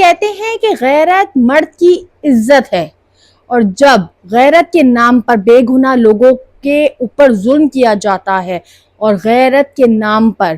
کہتے ہیں کہ غیرت مرد کی عزت ہے، اور جب غیرت کے نام پر بے گناہ لوگوں کے اوپر ظلم کیا جاتا ہے اور غیرت کے نام پر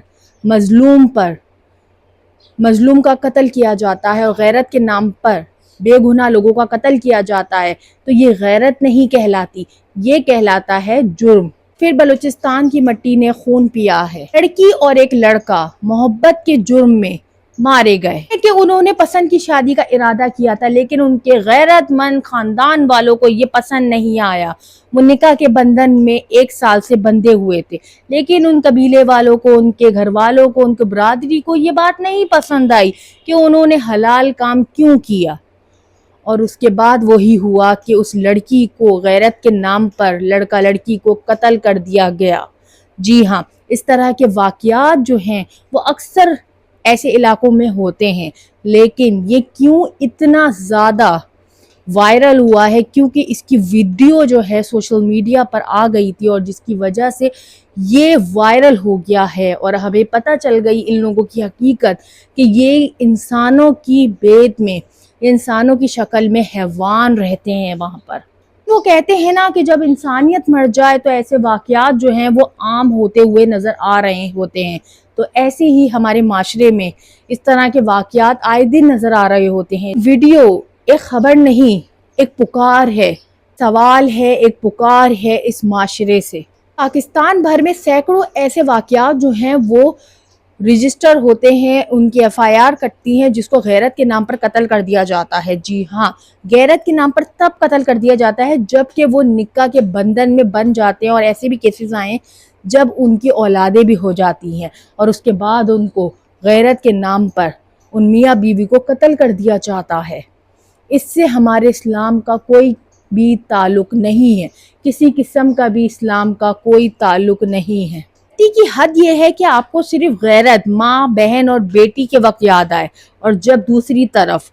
مظلوم کا قتل کیا جاتا ہے اور غیرت کے نام پر بے گناہ لوگوں کا قتل کیا جاتا ہے تو یہ غیرت نہیں کہلاتی، یہ کہلاتا ہے جرم۔ پھر بلوچستان کی مٹی نے خون پیا ہے۔ لڑکی اور ایک لڑکا محبت کے جرم میں مارے گئے کہ انہوں نے پسند کی شادی کا ارادہ کیا تھا، لیکن ان کے غیرت مند خاندان والوں کو یہ پسند نہیں آیا۔ وہ نکاح کے بندھن میں 1 سال سے بندھے ہوئے تھے، لیکن ان قبیلے والوں کو، ان کے گھر والوں کو، ان کے برادری کو یہ بات نہیں پسند آئی کہ انہوں نے حلال کام کیوں کیا، اور اس کے بعد وہی ہوا کہ اس لڑکی کو غیرت کے نام پر لڑکا لڑکی کو قتل کر دیا گیا۔ جی ہاں، اس طرح کے واقعات جو ہیں وہ اکثر ایسے علاقوں میں ہوتے ہیں، لیکن یہ کیوں اتنا زیادہ وائرل ہوا ہے؟ کیونکہ اس کی ویڈیو جو ہے سوشل میڈیا پر آ گئی تھی، اور جس کی وجہ سے یہ وائرل ہو گیا ہے، اور ہمیں پتہ چل گئی ان لوگوں کی حقیقت کہ یہ انسانوں کی بیت میں، انسانوں کی شکل میں حیوان رہتے ہیں وہاں پر۔ وہ کہتے ہیں نا کہ جب انسانیت مر جائے تو ایسے واقعات جو ہیں وہ عام ہوتے ہوئے نظر آ رہے ہوتے ہیں، تو ایسے ہی ہمارے معاشرے میں اس طرح کے واقعات آئے دن نظر آ رہے ہوتے ہیں۔ ویڈیو ایک خبر نہیں، ایک پکار ہے، سوال ہے، ایک پکار ہے اس معاشرے سے۔ پاکستان بھر میں سینکڑوں ایسے واقعات جو ہیں وہ رجسٹر ہوتے ہیں، ان کی FIR کٹتی ہیں، جس کو غیرت کے نام پر قتل کر دیا جاتا ہے۔ جی ہاں، غیرت کے نام پر تب قتل کر دیا جاتا ہے جب کہ وہ نکاح کے بندھن میں بندھ جاتے ہیں، اور ایسے بھی کیسز آئے جب ان کی اولادیں بھی ہو جاتی ہیں، اور اس کے بعد ان کو غیرت کے نام پر ان میاں بیوی کو قتل کر دیا جاتا ہے۔ اس سے ہمارے اسلام کا کوئی بھی تعلق نہیں ہے، کسی قسم کا بھی اسلام کا کوئی تعلق نہیں ہے۔ کی حد یہ ہے کہ آپ کو صرف غیرت ماں، بہن اور بیٹی کے وقت یاد آئے، اور جب دوسری طرف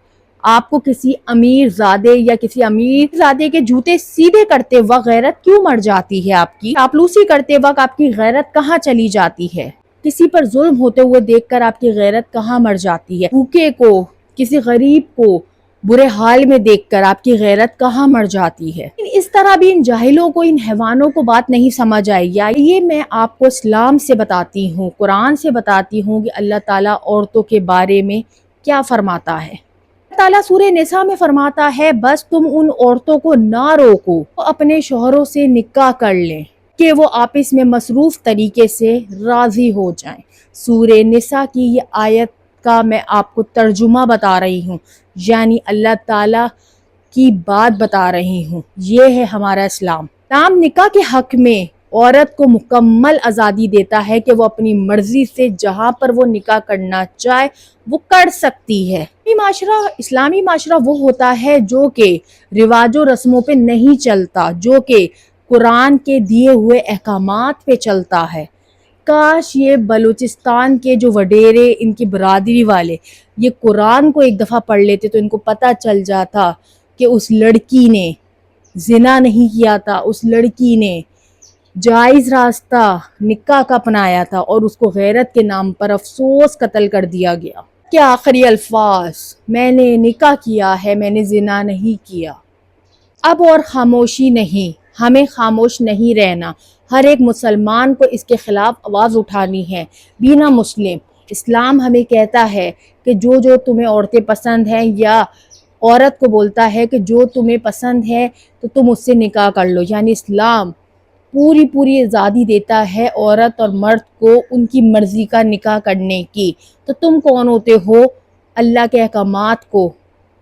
آپ کو کسی امیر زادے یا کسی امیر زادے کے جوتے سیدھے کرتے وقت غیرت کیوں مر جاتی ہے؟ آپ کی چاپلوسی کرتے وقت آپ کی غیرت کہاں چلی جاتی ہے؟ کسی پر ظلم ہوتے ہوئے دیکھ کر آپ کی غیرت کہاں مر جاتی ہے؟ بھوکے کو، کسی غریب کو برے حال میں دیکھ کر آپ کی غیرت کہاں مر جاتی ہے؟ اس طرح بھی ان جاہلوں کو، ان حیوانوں کو بات نہیں سمجھ آئی۔ یہ میں آپ کو اسلام سے بتاتی ہوں، قرآن سے بتاتی ہوں کہ اللہ تعالیٰ عورتوں کے بارے میں کیا فرماتا ہے۔ اللہ تعالیٰ سورہ نساء میں فرماتا ہے، بس تم ان عورتوں کو نہ روکو، وہ اپنے شوہروں سے نکاح کر لیں کہ وہ آپس میں مصروف طریقے سے راضی ہو جائیں۔ سورہ نساء کی یہ آیت کا میں آپ کو ترجمہ بتا رہی ہوں، یعنی اللہ تعالیٰ کی بات بتا رہی ہوں۔ یہ ہے ہمارا اسلام۔ اسلام نکاح کے حق میں عورت کو مکمل آزادی دیتا ہے کہ وہ اپنی مرضی سے جہاں پر وہ نکاح کرنا چاہے وہ کر سکتی ہے۔ اسلامی معاشرہ وہ ہوتا ہے جو کہ رواج و رسموں پہ نہیں چلتا، جو کہ قرآن کے دیے ہوئے احکامات پہ چلتا ہے۔ کاش یہ بلوچستان کے جو وڈیرے، ان کی برادری والے یہ قرآن کو ایک دفعہ پڑھ لیتے تو ان کو پتہ چل جاتا کہ اس لڑکی نے زنا نہیں کیا تھا، اس لڑکی نے جائز راستہ نکاح کا اپنایا تھا، اور اس کو غیرت کے نام پر افسوس قتل کر دیا گیا۔ کیا آخری الفاظ، میں نے نکاح کیا ہے، میں نے زنا نہیں کیا۔ اب اور خاموشی نہیں، ہمیں خاموش نہیں رہنا، ہر ایک مسلمان کو اس کے خلاف آواز اٹھانی ہے۔ بینا مسلم اسلام ہمیں کہتا ہے کہ جو تمہیں عورتیں پسند ہیں، یا عورت کو بولتا ہے کہ جو تمہیں پسند ہے تو تم اس سے نکاح کر لو، یعنی اسلام پوری آزادی دیتا ہے عورت اور مرد کو ان کی مرضی کا نکاح کرنے کی۔ تو تم کون ہوتے ہو اللہ کے احکامات کو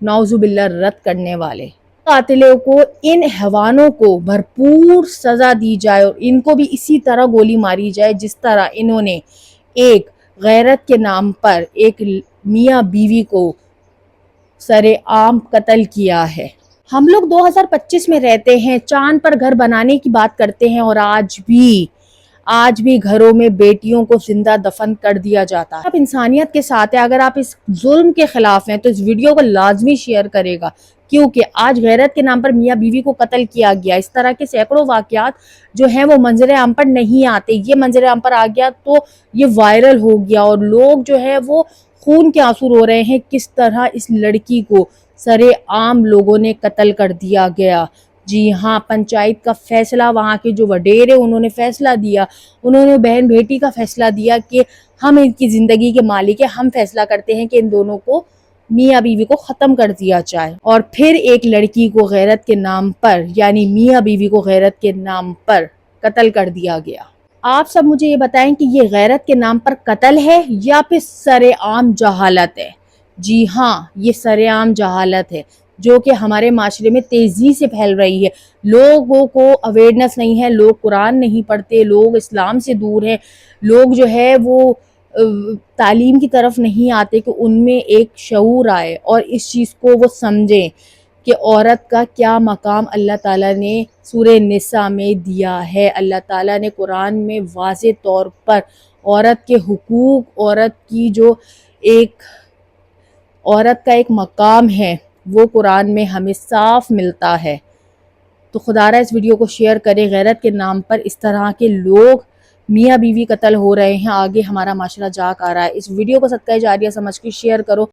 نعوذ باللہ رد کرنے والے؟ قاتلوں کو، ان حیوانوں کو بھرپور سزا دی جائے، اور ان کو بھی اسی طرح گولی ماری جائے جس طرح انہوں نے ایک غیرت کے نام پر ایک میاں بیوی کو سر عام قتل کیا ہے۔ ہم لوگ 2025 میں رہتے ہیں، چاند پر گھر بنانے کی بات کرتے ہیں، اور آج بھی گھروں میں بیٹیوں کو زندہ دفن کر دیا جاتا ہے۔ آپ انسانیت کے ساتھ ہیں، اگر آپ اس ظلم کے خلاف ہیں تو اس ویڈیو کو لازمی شیئر کرے گا، کیونکہ آج غیرت کے نام پر میاں بیوی کو قتل کیا گیا۔ اس طرح کے سینکڑوں واقعات جو ہیں وہ منظر عام پر نہیں آتے، یہ منظر عام پر آ گیا تو یہ وائرل ہو گیا، اور لوگ جو ہے وہ خون کے آنسو رو رہے ہیں کس طرح اس لڑکی کو سرے عام لوگوں نے قتل کر دیا گیا۔ جی ہاں، پنچایت کا فیصلہ، وہاں کے جو وڈیرے انہوں نے فیصلہ دیا، انہوں نے بہن بیٹی کا فیصلہ دیا کہ ہم ان کی زندگی کے مالک ہیں، ہم فیصلہ کرتے ہیں کہ ان دونوں کو، میاں بیوی کو ختم کر دیا جائے۔ اور پھر ایک لڑکی کو غیرت کے نام پر، یعنی میاں بیوی کو غیرت کے نام پر قتل کر دیا گیا۔ آپ سب مجھے یہ بتائیں کہ یہ غیرت کے نام پر قتل ہے یا پھر سرے عام جہالت ہے؟ جی ہاں، یہ سرے عام جہالت ہے جو کہ ہمارے معاشرے میں تیزی سے پھیل رہی ہے۔ لوگوں کو اویئرنیس نہیں ہے، لوگ قرآن نہیں پڑھتے، لوگ اسلام سے دور ہیں، لوگ جو ہے وہ تعلیم کی طرف نہیں آتے کہ ان میں ایک شعور آئے اور اس چیز کو وہ سمجھیں کہ عورت کا کیا مقام اللہ تعالیٰ نے سورہ نساء میں دیا ہے۔ اللہ تعالیٰ نے قرآن میں واضح طور پر عورت کے حقوق، عورت کی جو ایک عورت کا ایک مقام ہے وہ قرآن میں ہمیں صاف ملتا ہے۔ تو خدا را اس ویڈیو کو شیئر کریں۔ غیرت کے نام پر اس طرح کے لوگ، میاں بیوی قتل ہو رہے ہیں، آگے ہمارا معاشرہ جا آ رہا ہے۔ اس ویڈیو کو صدقہ جاریہ سمجھ کے شیئر کرو۔